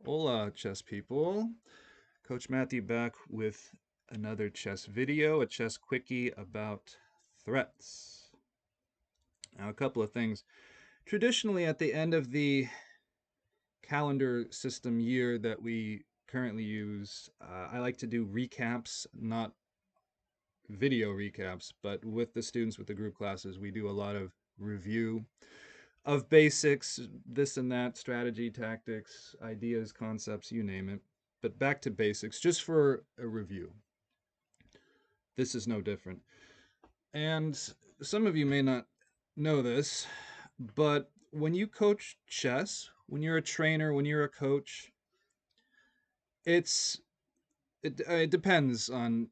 Hola, chess people. Coach Matthew back with another chess video, a chess quickie about threats. Now, a couple of things. Traditionally, at the end of the calendar system year that we currently use, I like to do recaps, not video recaps, but with the students with the group classes, we do a lot of review of basics, this and that, strategy, tactics, ideas, concepts, you name it. But back to basics, just for a review. This is no different. And some of you may not know this, but when you coach chess, when you're a trainer, when you're a coach, it's it depends on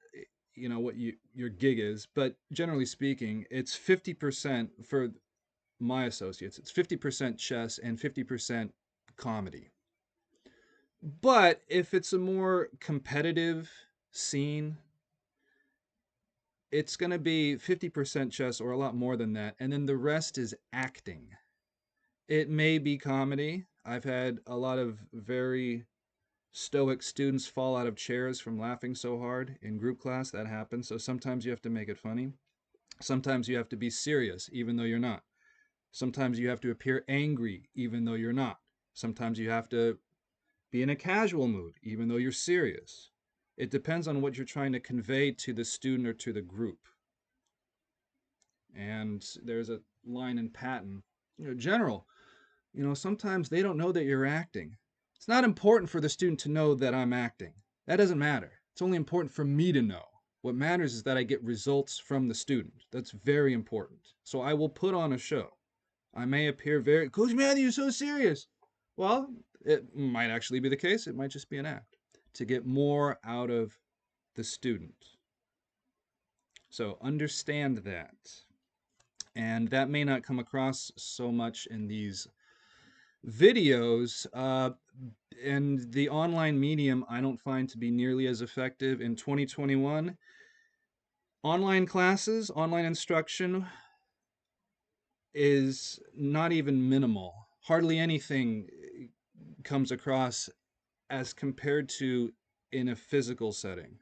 what your gig is, but generally speaking, it's 50% for my associates. It's 50% chess and 50% comedy. But if it's a more competitive scene, it's going to be 50% chess or a lot more than that. And then the rest is acting. It may be comedy. I've had a lot of very stoic students fall out of chairs from laughing so hard in group class. That happens. So sometimes you have to make it funny. Sometimes you have to be serious, even though you're not. Sometimes you have to appear angry, even though you're not. Sometimes you have to be in a casual mood, even though you're serious. It depends on what you're trying to convey to the student or to the group. And there's a line in Patton, General, sometimes they don't know that you're acting. It's not important for the student to know that I'm acting. That doesn't matter. It's only important for me to know. What matters is that I get results from the student. That's very important. So I will put on a show. I may appear Coach Matthew, you're so serious. Well, it might actually be the case. It might just be an act to get more out of the student. So understand that. And that may not come across so much in these videos. And the online medium, I don't find to be nearly as effective in 2021. Online classes, online instruction is not even minimal. Hardly anything comes across as compared to in a physical setting.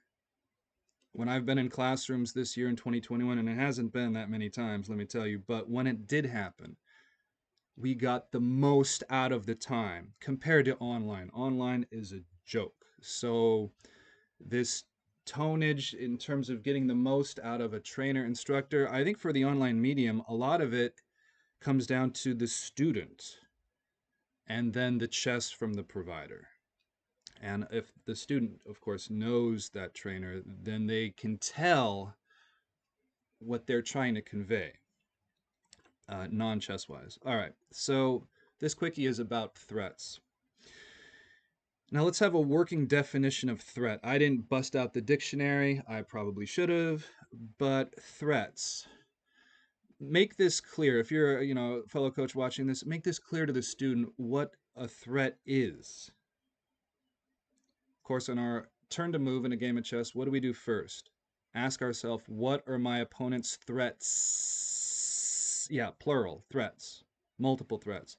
When I've been in classrooms this year in 2021, and it hasn't been that many times, let me tell you, but when it did happen, we got the most out of the time compared to online. Online is a joke. So, this tonnage in terms of getting the most out of a trainer instructor, I think for the online medium, a lot of it comes down to the student and then the chess from the provider. And if the student, of course, knows that trainer, then they can tell what they're trying to convey, non chess wise. All right, so this quickie is about threats. Now let's have a working definition of threat. I didn't bust out the dictionary, I probably should have, but threats. Make this clear. If you're, a fellow coach watching this, make this clear to the student what a threat is. Of course, on our turn to move in a game of chess, what do we do first? Ask ourselves, what are my opponent's threats? Yeah, plural, threats, multiple threats.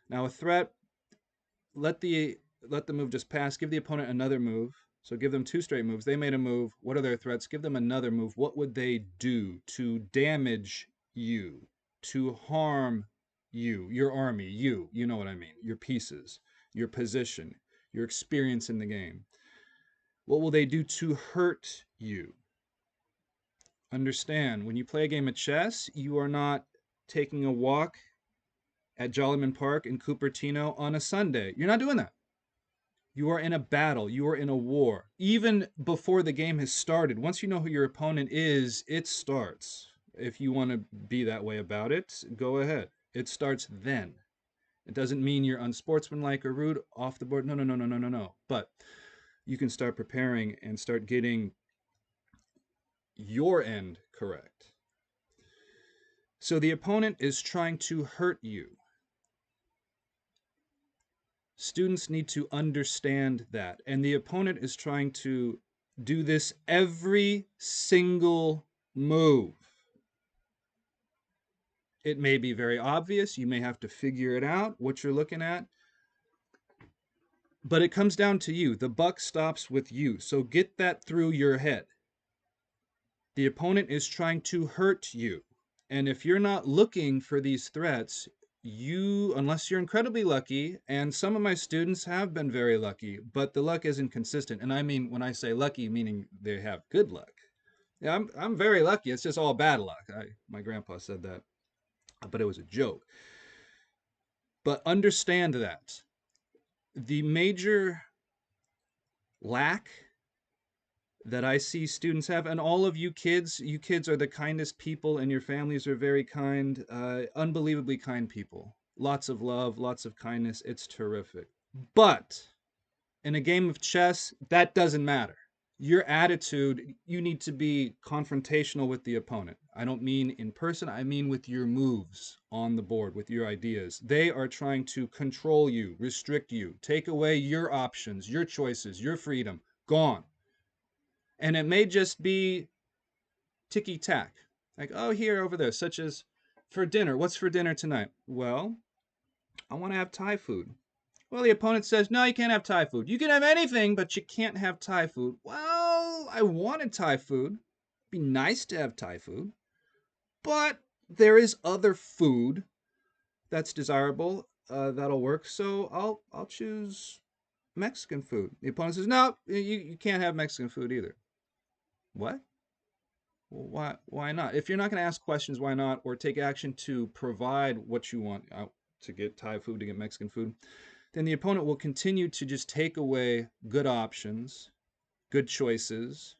Now, a threat, let the move just pass. Give the opponent another move. So give them two straight moves. They made a move. What are their threats? Give them another move. What would they do to damage you, to harm you, your army, you know what I mean, your pieces, your position, your experience in the game? What will they do to hurt you? Understand, when you play a game of chess, you are not taking a walk at Jollyman Park in Cupertino on a Sunday. You're not doing that. You are in a battle. You are in a war. Even before the game has started, once you know who your opponent is, it starts. If you want to be that way about it, go ahead. It starts then. It doesn't mean you're unsportsmanlike or rude, off the board. No, no, no, no, no, no, no. But you can start preparing and start getting your end correct. So the opponent is trying to hurt you. Students need to understand that. And the opponent is trying to do this every single move. It may be very obvious. You may have to figure it out, what you're looking at. But it comes down to you. The buck stops with you. So get that through your head. The opponent is trying to hurt you. And if you're not looking for these threats, unless you're incredibly lucky, and some of my students have been very lucky, but the luck isn't consistent. And I mean, when I say lucky, meaning they have good luck. Yeah, I'm very lucky. It's just all bad luck. My grandpa said that, but it was a joke. But understand that the major lack that I see students have, and all of you kids are the kindest people, and your families are very kind, unbelievably kind people. Lots of love, lots of kindness. It's terrific. But in a game of chess, that doesn't matter. Your attitude, you need to be confrontational with the opponent. I don't mean in person, I mean with your moves on the board, with your ideas. They are trying to control you, restrict you, take away your options, your choices, your freedom. Gone. And it may just be ticky tack. Like, oh, here, over there, such as for dinner. What's for dinner tonight? Well, I want to have Thai food. Well, the opponent says, no, you can't have Thai food. You can have anything, but you can't have Thai food. Well, I wanted Thai food. It'd be nice to have Thai food. But there is other food that's desirable that'll work. So I'll choose Mexican food. The opponent says, no, you can't have Mexican food either. What? Well, why not? If you're not going to ask questions, why not? Or take action to provide what you want to get Thai food, to get Mexican food, then the opponent will continue to just take away good options, good choices,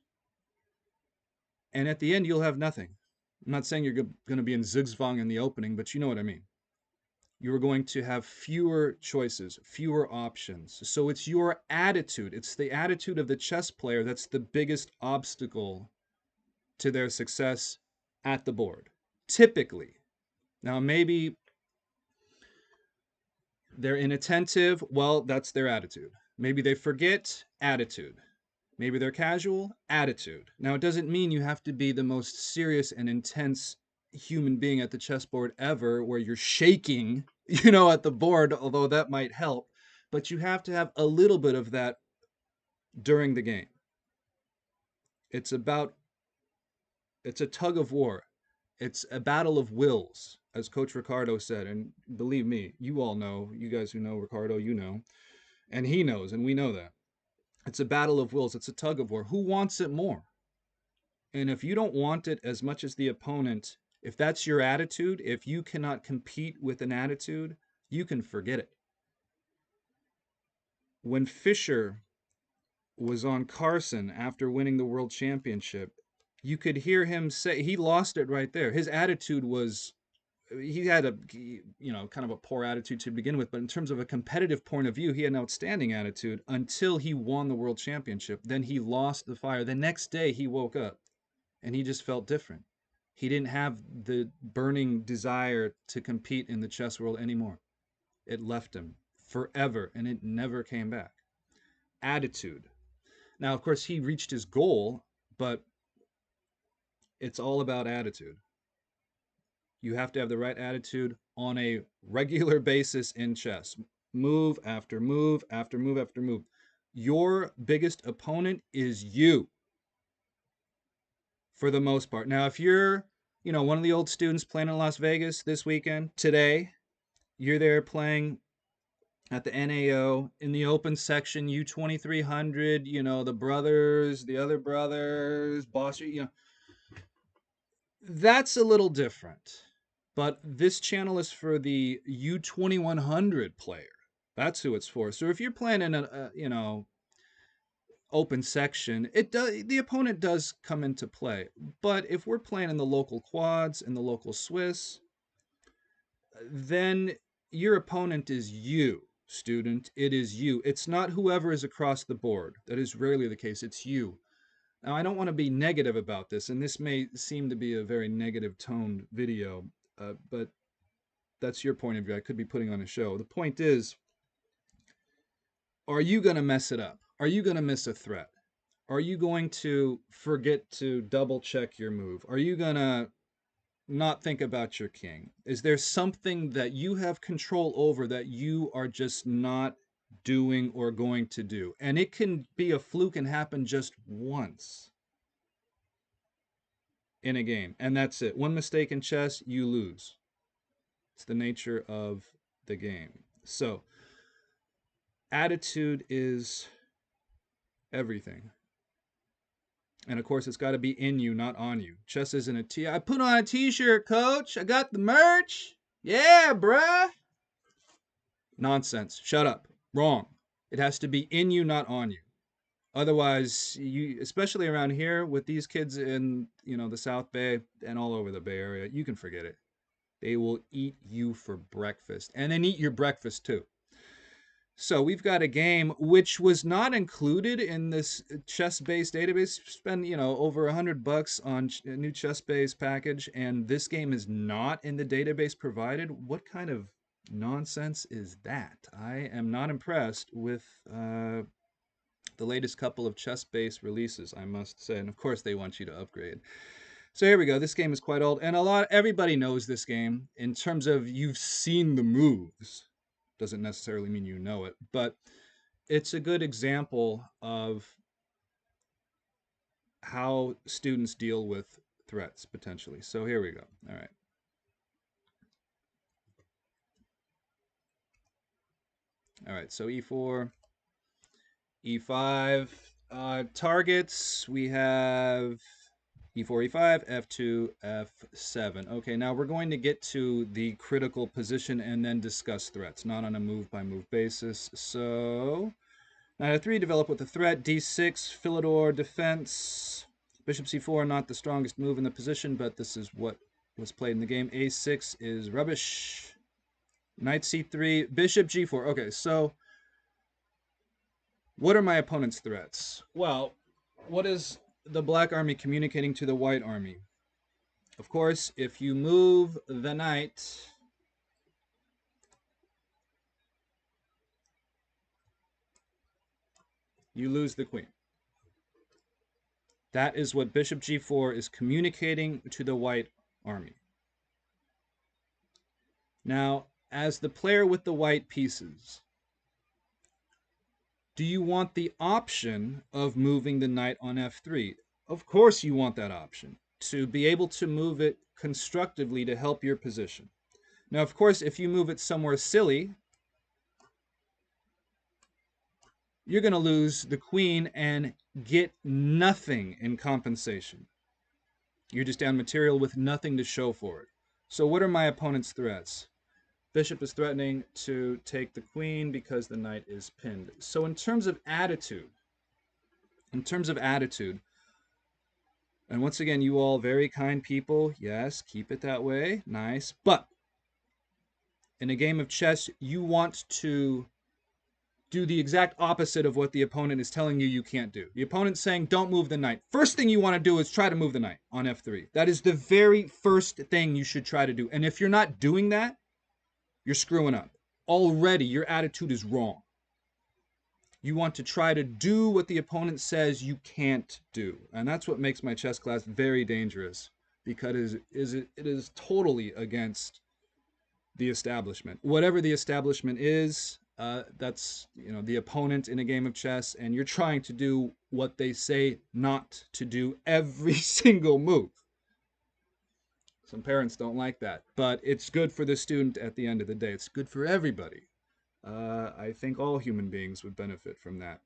and at the end you'll have nothing. I'm not saying you're going to be in zigzag in the opening, but you know what I mean. You're going to have fewer choices, fewer options. So it's your attitude. It's the attitude of the chess player that's the biggest obstacle to their success at the board. Typically. Now, maybe they're inattentive. Well, that's their attitude. Maybe they forget, attitude. Maybe they're casual, attitude. Now, it doesn't mean you have to be the most serious and intense human being at the chessboard ever, where you're shaking, at the board, although that might help. But you have to have a little bit of that during the game. It's a tug of war. It's a battle of wills, as Coach Ricardo said. And believe me, you all know, you guys who know Ricardo, you know, and he knows, and we know that. It's a battle of wills. It's a tug of war. Who wants it more? And if you don't want it as much as the opponent, if that's your attitude, if you cannot compete with an attitude, you can forget it. When Fischer was on Carson after winning the world championship, you could hear him say he lost it right there. His attitude was, he had a kind of a poor attitude to begin with, but in terms of a competitive point of view, he had an outstanding attitude until he won the world championship. Then he lost the fire. The next day he woke up and he just felt different. He didn't have the burning desire to compete in the chess world anymore. It left him forever and it never came back. Attitude. Now, of course, he reached his goal, but it's all about attitude. You have to have the right attitude on a regular basis in chess. Move after move after move after move. Your biggest opponent is you, for the most part. Now, if you're, one of the old students playing in Las Vegas this weekend, today, you're there playing at the NAO in the open section, U2300, the brothers, the other brothers, boss, that's a little different. But this channel is for the U2100 player. That's who it's for. So if you're playing in a open section, the opponent does come into play. But if we're playing in the local quads, in the local Swiss, then your opponent is you, student. It is you. It's not whoever is across the board. That is rarely the case. It's you. Now, I don't want to be negative about this, and this may seem to be a very negative toned video, but that's your point of view. I could be putting on a show. The point is, are you going to mess it up? Are you going to miss a threat? Are you going to forget to double check your move? Are you going to not think about your king? Is there something that you have control over that you are just not doing, or going to do. And it can be a fluke and happen just once in a game. And that's it. One mistake in chess, you lose. It's the nature of the game. So, attitude is everything. And of course, it's got to be in you, not on you. Chess isn't a T. I put on a t-shirt, coach. I got the merch. Yeah, bruh. Nonsense. Shut up. Wrong. It has to be in you, not on you. Otherwise, you, especially around here with these kids in, the South Bay and all over the Bay Area, you can forget it. They will eat you for breakfast, and then eat your breakfast too. So we've got a game which was not included in this chess-based database. Spend over $100 on a new chess-based package, and this game is not in the database provided. What kind of nonsense is that? I am not impressed with the latest couple of chess-based releases, I must say. And of course, they want you to upgrade. So here we go. This game is quite old, and everybody knows this game in terms of you've seen the moves. Doesn't necessarily mean you know it, but it's a good example of how students deal with threats potentially. So here we go. All right. All right. So e4, e5. Targets, we have e4, e5, f2, f7. Okay, now we're going to get to the critical position and then discuss threats, not on a move-by-move basis. So, knight f3, develop with a threat. d6, Philidor, defense. Bishop c4, not the strongest move in the position, but this is what was played in the game. a6 is rubbish. Knight c3, bishop g4. Okay, so what are my opponent's threats? Well, what is the black army communicating to the white army? Of course, if you move the knight, you lose the queen. That is what bishop g4 is communicating to the white army. Now, as the player with the white pieces, do you want the option of moving the knight on f3? Of course you want that option, to be able to move it constructively to help your position. Now, of course, if you move it somewhere silly, you're going to lose the queen and get nothing in compensation. You're just down material with nothing to show for it. So what are my opponent's threats? Bishop is threatening to take the queen because the knight is pinned. So in terms of attitude, and once again, you all very kind people, yes, keep it that way, nice, but in a game of chess, you want to do the exact opposite of what the opponent is telling you can't do. The opponent's saying, don't move the knight. First thing you want to do is try to move the knight on f3. That is the very first thing you should try to do. And if you're not doing that, you're screwing up. Already, your attitude is wrong. You want to try to do what the opponent says you can't do. And that's what makes my chess class very dangerous, because it is totally against the establishment. Whatever the establishment is, that's the opponent in a game of chess, and you're trying to do what they say not to do every single move. Some parents don't like that, but it's good for the student at the end of the day. It's good for everybody. I think all human beings would benefit from that.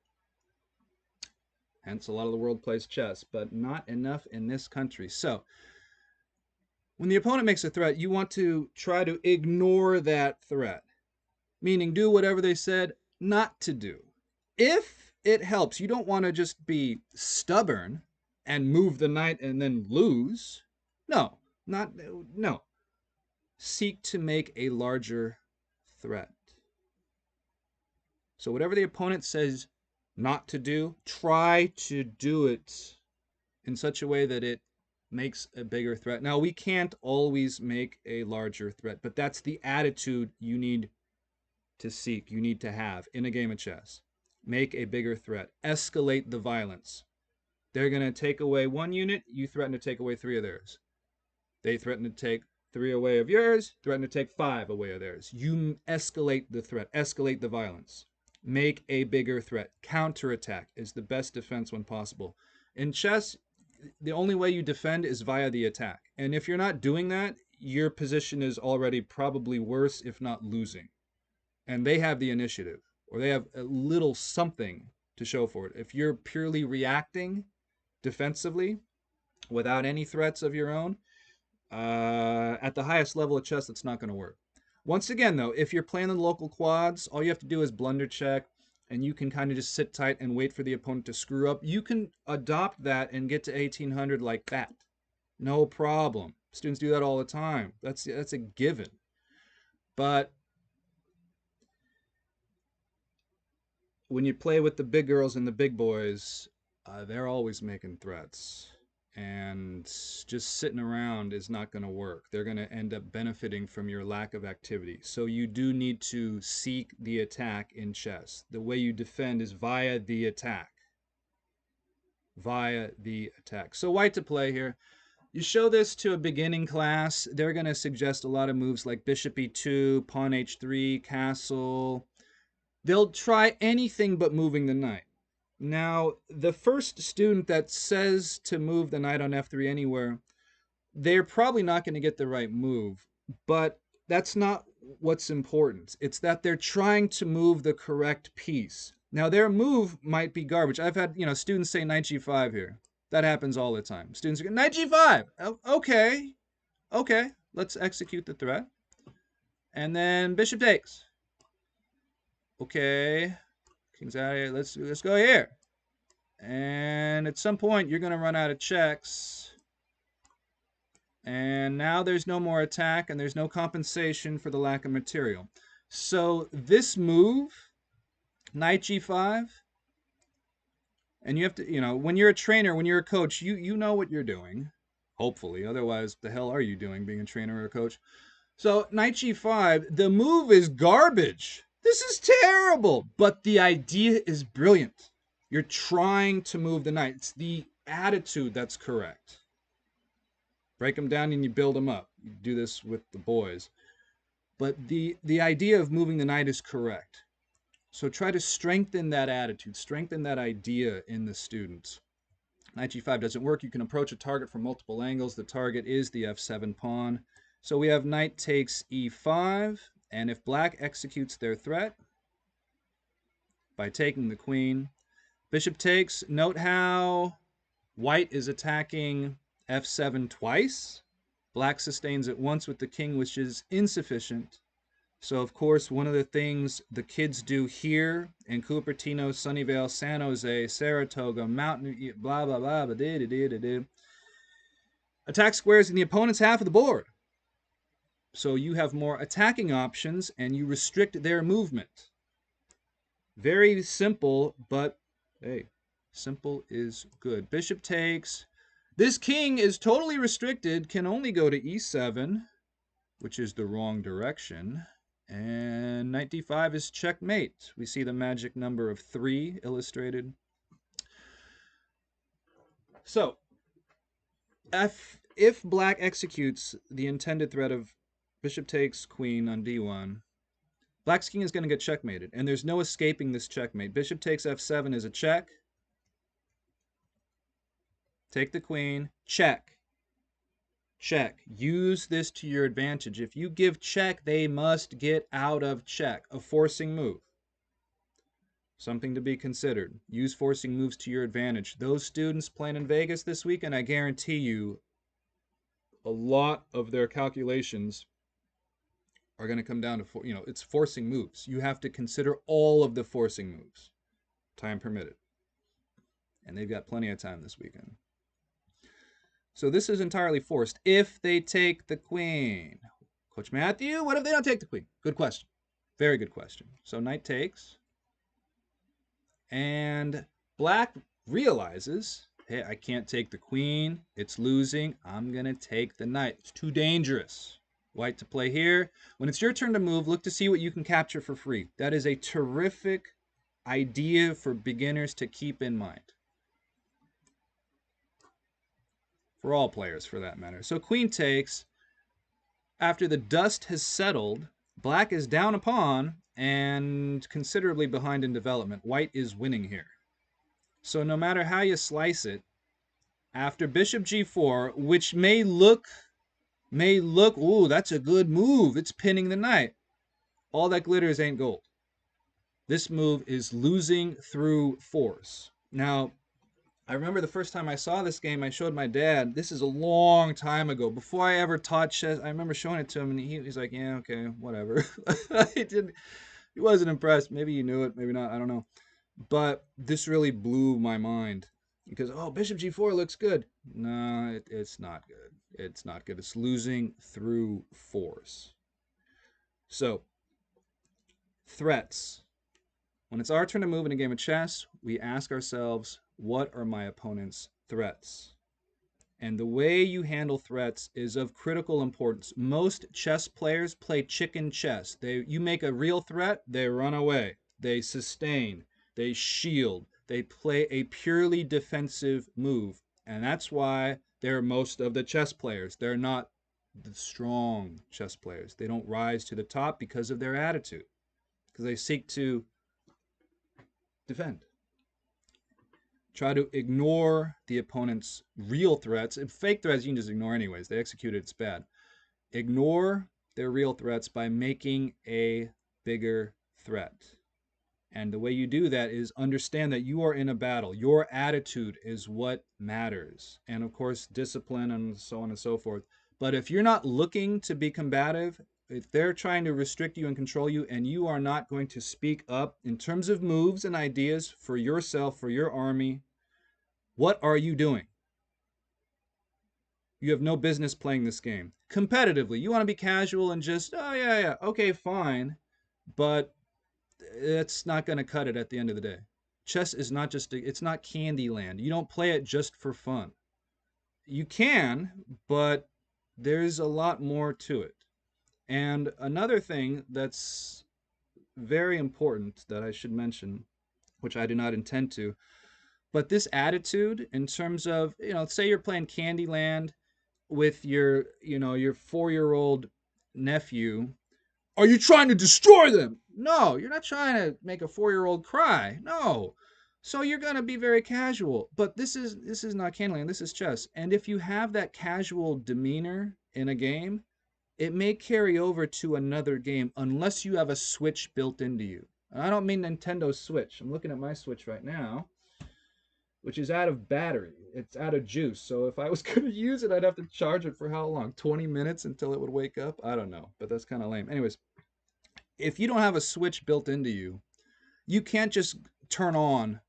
Hence, a lot of the world plays chess, but not enough in this country. So, when the opponent makes a threat, you want to try to ignore that threat, meaning do whatever they said not to do. If it helps, you don't want to just be stubborn and move the knight and then lose. No. Seek to make a larger threat. So whatever the opponent says not to do, try to do it in such a way that it makes a bigger threat. Now, we can't always make a larger threat, but that's the attitude you need to seek, you need to have in a game of chess. Make a bigger threat. Escalate the violence. They're going to take away one unit, you threaten to take away 3 of theirs. They threaten to take 3 away of yours, threaten to take 5 away of theirs. You escalate the threat, escalate the violence. Make a bigger threat. Counterattack is the best defense when possible. In chess, the only way you defend is via the attack. And if you're not doing that, your position is already probably worse, if not losing. And they have the initiative, or they have a little something to show for it. If you're purely reacting defensively without any threats of your own, at the highest level of chess, that's not going to work. Once again, though, if you're playing the local quads, all you have to do is blunder check, and you can kind of just sit tight and wait for the opponent to screw up. You can adopt that and get to 1800 like that. No problem. Students do that all the time. That's a given. But when you play with the big girls and the big boys, they're always making threats. And just sitting around is not going to work. They're going to end up benefiting from your lack of activity. So you do need to seek the attack in chess. The way you defend is via the attack. Via the attack. So white to play here. You show this to a beginning class, they're going to suggest a lot of moves like bishop e2, pawn h3, castle. They'll try anything but moving the knight. Now, the first student that says to move the knight on f3 anywhere, they're probably not going to get the right move, but that's not what's important. It's that they're trying to move the correct piece. Now, their move might be garbage. I've had, students say knight g5 here. That happens all the time. Students go, knight g5. Okay, let's execute the threat. And then bishop takes. Okay, king's out here. Let's go here. And at some point, you're going to run out of checks. And now there's no more attack, and there's no compensation for the lack of material. So this move, knight g5, and you have to, when you're a trainer, when you're a coach, you know what you're doing, hopefully. Otherwise, the hell are you doing being a trainer or a coach? So knight g5, the move is garbage. This is terrible, but the idea is brilliant. You're trying to move the knight. It's the attitude that's correct. Break them down and you build them up. You do this with the boys. But the idea of moving the knight is correct. So try to strengthen that attitude, strengthen that idea in the students. Knight g5 doesn't work. You can approach a target from multiple angles. The target is the f7 pawn. So we have knight takes e5, and if black executes their threat by taking the queen, bishop takes. Note how white is attacking f7 twice. Black sustains it once with the king, which is insufficient. So, of course, one of the things the kids do here in Cupertino, Sunnyvale, San Jose, Saratoga, Mountain, blah, blah, blah, blah, attack squares in the opponent's half of the board. So you have more attacking options, and you restrict their movement. Very simple, but, hey, simple is good. Bishop takes. This king is totally restricted, can only go to e7, which is the wrong direction. And knight d5 is checkmate. We see the magic number of 3 illustrated. So, if black executes the intended threat of bishop takes queen on d1, black's king is going to get checkmated, and there's no escaping this checkmate. Bishop takes f7 is a check. Take the queen, check. Check. Use this to your advantage. If you give check, they must get out of check. A forcing move. Something to be considered. Use forcing moves to your advantage. Those students playing in Vegas this weekend, I guarantee you, a lot of their calculations are going to come down to, it's forcing moves. You have to consider all of the forcing moves, time permitted. And they've got plenty of time this weekend. So this is entirely forced. If they take the queen. Coach Matthew, what if they don't take the queen? Good question. Very good question. So knight takes. And black realizes, hey, I can't take the queen. It's losing. I'm going to take the knight. It's too dangerous. White to play here. When it's your turn to move, look to see what you can capture for free. That is a terrific idea for beginners to keep in mind. For all players, for that matter. So queen takes. After the dust has settled, black is down a pawn, and considerably behind in development. White is winning here. So no matter how you slice it, after bishop g4, which may look, ooh, that's a good move. It's pinning the knight. All that glitters ain't gold. This move is losing through force. Now, I remember the first time I saw this game, I showed my dad. This is a long time ago. Before I ever taught chess, I remember showing it to him, and he's like, "Yeah, okay, whatever." He wasn't impressed. Maybe he knew it, maybe not. I don't know. But this really blew my mind because bishop g4 looks good. No, it's not good. It's not good. It's losing through force. So threats. When it's our turn to move in a game of chess, we ask ourselves, what are my opponent's threats? And the way you handle threats is of critical importance. Most chess players play chicken chess. You make a real threat, they run away, they sustain, they shield, they play a purely defensive move. And that's why they're most of the chess players. They're not the strong chess players. They don't rise to the top because of their attitude, because they seek to defend. Try to ignore the opponent's real threats. And fake threats you can just ignore anyways. They execute it, it's bad. Ignore their real threats by making a bigger threat. And the way you do that is understand that you are in a battle. Your attitude is what matters. And of course, discipline and so on and so forth. But if you're not looking to be combative, if they're trying to restrict you and control you, and you are not going to speak up in terms of moves and ideas for yourself, for your army, what are you doing? You have no business playing this game. Competitively, you want to be casual and just, oh, yeah, okay, fine. But it's not going to cut it at the end of the day. Chess is not it's not Candyland. You don't play it just for fun. You can, but there's a lot more to it. And another thing that's very important that I should mention, which I do not intend to, but this attitude in terms of, say you're playing Candyland with your 4-year-old nephew. Are you trying to destroy them? No, you're not trying to make a 4-year-old cry. No. So you're going to be very casual. But this is not Candyland. This is chess. And if you have that casual demeanor in a game, it may carry over to another game unless you have a Switch built into you. And I don't mean Nintendo Switch. I'm looking at my Switch right now, which is out of battery. It's out of juice. So if I was going to use it, I'd have to charge it for how long? 20 minutes until it would wake up? I don't know, but that's kind of lame. Anyways, if you don't have a Switch built into you, you can't just turn on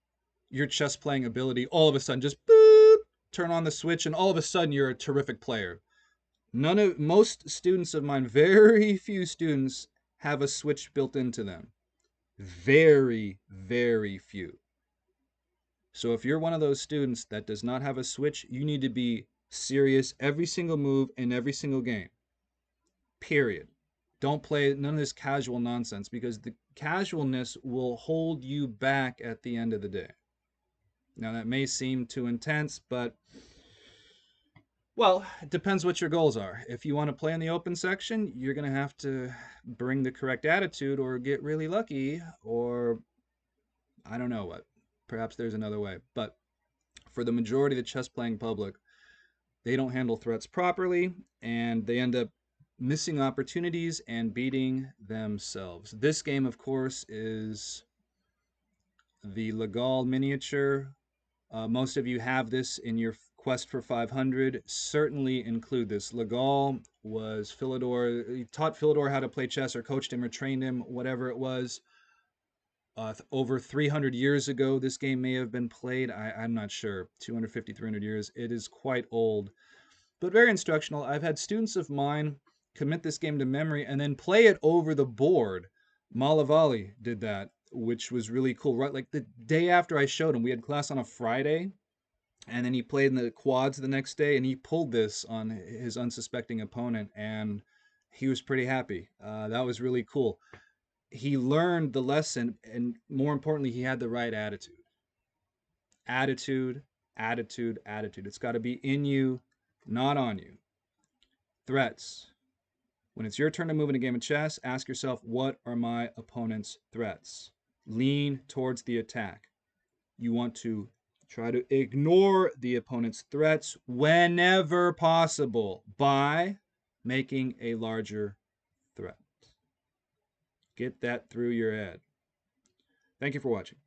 your chess playing ability all of a sudden, just boop, turn on the Switch, and all of a sudden you're a terrific player. Most students of mine, very few students, have a Switch built into them. Very, very few. So if you're one of those students that does not have a Switch, you need to be serious every single move in every single game. Period. Don't play none of this casual nonsense, because the casualness will hold you back at the end of the day. Now that may seem too intense, but well, it depends what your goals are. If you want to play in the open section, you're going to have to bring the correct attitude or get really lucky, or I don't know what. Perhaps there's another way. But for the majority of the chess playing public, they don't handle threats properly, and they end up missing opportunities and beating themselves. This game, of course, is the Legal miniature. Most of you have this in your quest for 500. Certainly include this. Legal was Philidor. He taught Philidor how to play chess, or coached him, or trained him, whatever it was. Over 300 years ago, this game may have been played. I'm not sure. 250, 300 years. It is quite old, but very instructional. I've had students of mine commit this game to memory and then play it over the board. Malavali did that, which was really cool. Right, like the day after I showed him, we had class on a Friday, and then he played in the quads the next day, and he pulled this on his unsuspecting opponent, and he was pretty happy. That was really cool. He learned the lesson, and more importantly, he had the right attitude. Attitude, attitude, attitude. It's got to be in you, not on you. Threats. When it's your turn to move in a game of chess, ask yourself, what are my opponent's threats? Lean towards the attack. You want to try to ignore the opponent's threats whenever possible by making a larger threat. Get that through your head. Thank you for watching.